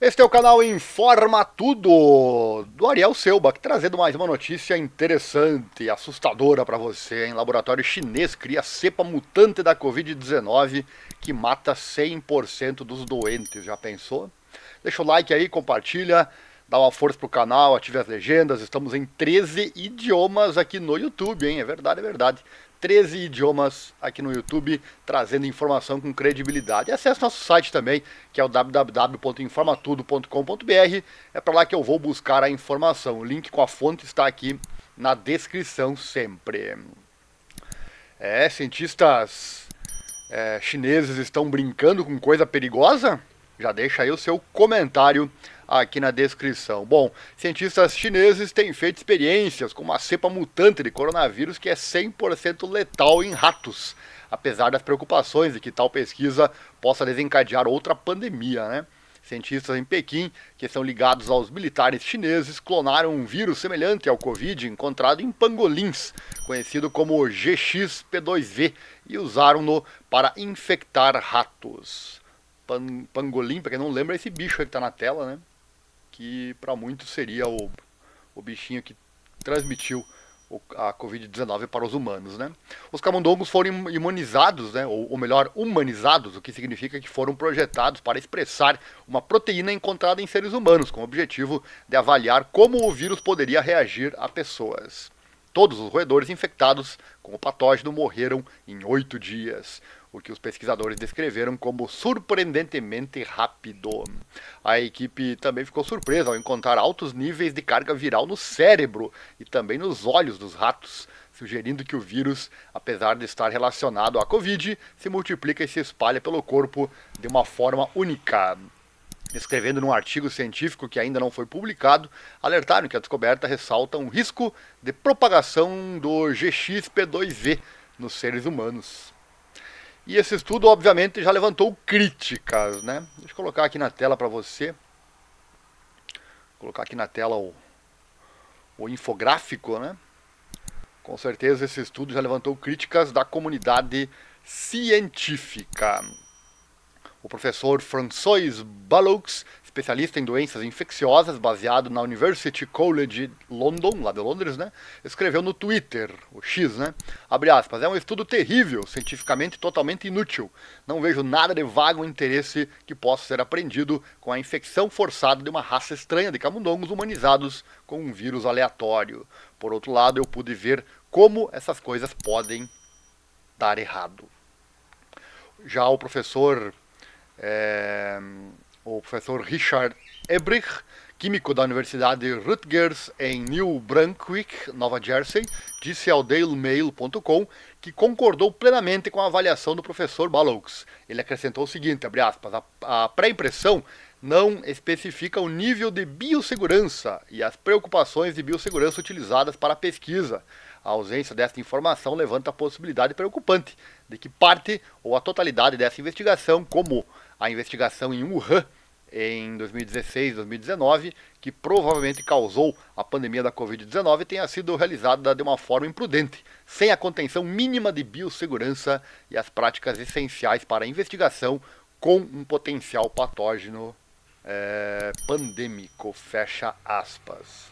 Este é o canal Informa Tudo, do Ariel Selbach, trazendo mais uma notícia interessante e assustadora para você. Em laboratório chinês cria cepa mutante da Covid-19 que mata 100% dos doentes. Já pensou? Deixa o like aí, compartilha, dá uma força pro canal, ative as legendas. Estamos em 13 idiomas aqui no YouTube, hein? É verdade, é verdade. 13 idiomas aqui no YouTube, trazendo informação com credibilidade. E acesse nosso site também, que é o www.informatudo.com.br. É para lá que eu vou buscar a informação. O link com a fonte está aqui na descrição sempre. Cientistas chineses estão brincando com coisa perigosa? Já deixa aí o seu comentário aqui na descrição. Bom, cientistas chineses têm feito experiências com uma cepa mutante de coronavírus que é 100% letal em ratos, apesar das preocupações de que tal pesquisa possa desencadear outra pandemia, né? Cientistas em Pequim, que são ligados aos militares chineses, clonaram um vírus semelhante ao Covid encontrado em pangolins, conhecido como GXP2V, e usaram-no para infectar ratos. Pangolim, para quem não lembra, é esse bicho aí que está na tela, né? Que para muitos seria o bichinho que transmitiu a Covid-19 para os humanos, né? Os camundongos foram imunizados, né? Ou melhor, humanizados, o que significa que foram projetados para expressar uma proteína encontrada em seres humanos, com o objetivo de avaliar como o vírus poderia reagir a pessoas. Todos os roedores infectados com o patógeno morreram em 8 dias, o que os pesquisadores descreveram como surpreendentemente rápido. A equipe também ficou surpresa ao encontrar altos níveis de carga viral no cérebro e também nos olhos dos ratos, sugerindo que o vírus, apesar de estar relacionado à Covid, se multiplica e se espalha pelo corpo de uma forma única. Escrevendo num artigo científico que ainda não foi publicado, alertaram que a descoberta ressalta um risco de propagação do GXP2V nos seres humanos. E esse estudo, obviamente, já levantou críticas, né? Deixa eu colocar aqui na tela para você. Vou colocar aqui na tela o infográfico, né? Com certeza esse estudo já levantou críticas da comunidade científica. O professor François Baloux, especialista em doenças infecciosas, baseado na University College London, lá de Londres, né, escreveu no Twitter, o X, né, abre aspas, é um estudo terrível, cientificamente totalmente inútil. Não vejo nada de vago interesse que possa ser aprendido com a infecção forçada de uma raça estranha de camundongos humanizados com um vírus aleatório. Por outro lado, eu pude ver como essas coisas podem dar errado. Já o professor Richard Ebrich, químico da Universidade Rutgers em New Brunswick, Nova Jersey, disse ao dailymail.com que concordou plenamente com a avaliação do professor Baloux. Ele acrescentou o seguinte, abre aspas, a pré-impressão não especifica o nível de biossegurança e as preocupações de biossegurança utilizadas para a pesquisa. A ausência desta informação levanta a possibilidade preocupante de que parte ou a totalidade dessa investigação, como a investigação em Wuhan em 2016 2019, que provavelmente causou a pandemia da Covid-19, tenha sido realizada de uma forma imprudente, sem a contenção mínima de biossegurança e as práticas essenciais para a investigação com um potencial patógeno pandêmico, fecha aspas.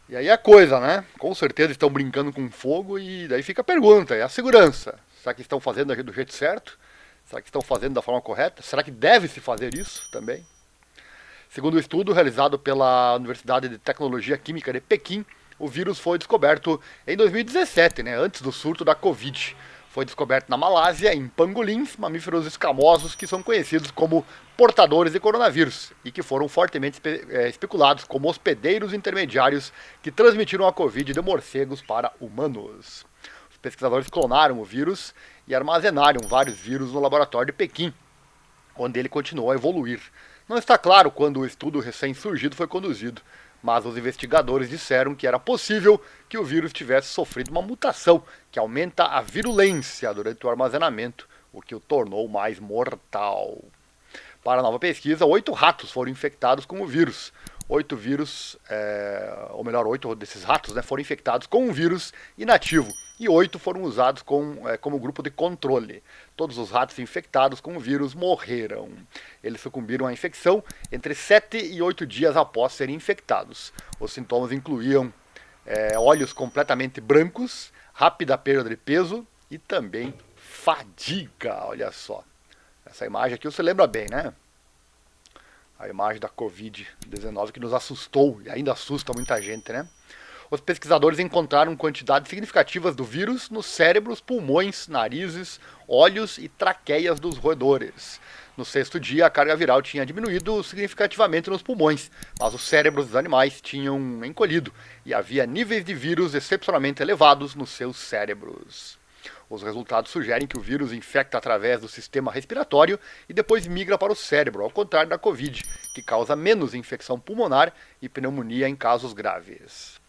E aí a coisa, né? Com certeza estão brincando com fogo e daí fica a pergunta, é a segurança. Será que estão fazendo do jeito certo? Será que estão fazendo da forma correta? Será que deve-se fazer isso também? Segundo o estudo realizado pela Universidade de Tecnologia Química de Pequim, o vírus foi descoberto em 2017, né, antes do surto da Covid. Foi descoberto na Malásia, em pangolins, mamíferos escamosos que são conhecidos como portadores de coronavírus e que foram fortemente especulados como hospedeiros intermediários que transmitiram a Covid de morcegos para humanos. Os pesquisadores clonaram o vírus e armazenaram vários vírus no laboratório de Pequim, onde ele continuou a evoluir. Não está claro quando o estudo recém-surgido foi conduzido, mas os investigadores disseram que era possível que o vírus tivesse sofrido uma mutação que aumenta a virulência durante o armazenamento, o que o tornou mais mortal. Para a nova pesquisa, 8 ratos foram infectados com o vírus. 8 vírus, ou melhor, 8 desses ratos, né, foram infectados com um vírus inativo e 8 foram usados como grupo de controle. Todos os ratos infectados com o vírus morreram. Eles sucumbiram à infecção entre 7 e 8 dias após serem infectados. Os sintomas incluíam olhos completamente brancos, rápida perda de peso e também fadiga, olha só. Essa imagem aqui você lembra bem, né? A imagem da Covid-19 que nos assustou e ainda assusta muita gente, né? Os pesquisadores encontraram quantidades significativas do vírus nos cérebros, pulmões, narizes, olhos e traqueias dos roedores. No sexto dia, a carga viral tinha diminuído significativamente nos pulmões, mas os cérebros dos animais tinham encolhido e havia níveis de vírus excepcionalmente elevados nos seus cérebros. Os resultados sugerem que o vírus infecta através do sistema respiratório e depois migra para o cérebro, ao contrário da Covid, que causa menos infecção pulmonar e pneumonia em casos graves.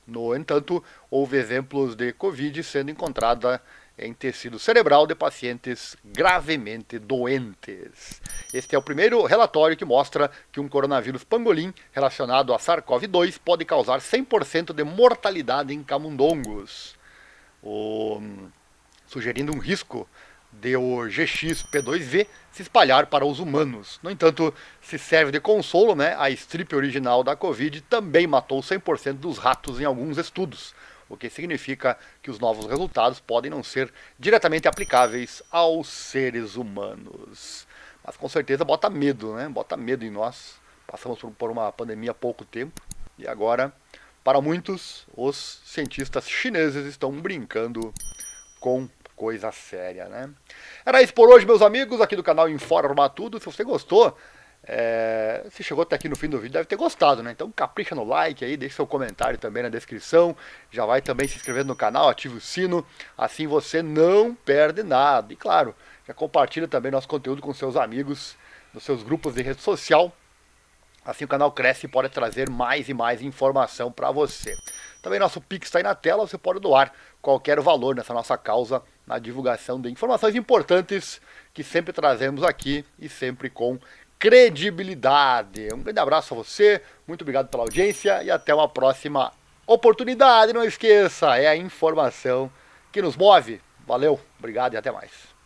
No entanto, houve exemplos de Covid sendo encontrada em tecido cerebral de pacientes gravemente doentes. Este é o primeiro relatório que mostra que um coronavírus pangolim relacionado a SARS-CoV-2 pode causar 100% de mortalidade em camundongos, sugerindo um risco de o GXP2V se espalhar para os humanos. No entanto, se serve de consolo, né, a estripe original da Covid também matou 100% dos ratos em alguns estudos, o que significa que os novos resultados podem não ser diretamente aplicáveis aos seres humanos. Mas com certeza bota medo, né? Bota medo em nós. Passamos por uma pandemia há pouco tempo e agora, para muitos, os cientistas chineses estão brincando com coisa séria, né? Era isso por hoje, meus amigos, aqui do canal Informa Tudo. Se você gostou, se chegou até aqui no fim do vídeo, deve ter gostado, né? Então capricha no like aí, deixa seu comentário também na descrição. Já vai também se inscrevendo no canal, ativa o sino, assim você não perde nada. E claro, já compartilha também nosso conteúdo com seus amigos, nos seus grupos de rede social. Assim o canal cresce e pode trazer mais e mais informação para você. Também nosso Pix está aí na tela, você pode doar qualquer valor nessa nossa causa, na divulgação de informações importantes que sempre trazemos aqui e sempre com credibilidade. Um grande abraço a você, muito obrigado pela audiência e até uma próxima oportunidade. Não esqueça, é a informação que nos move. Valeu, obrigado e até mais.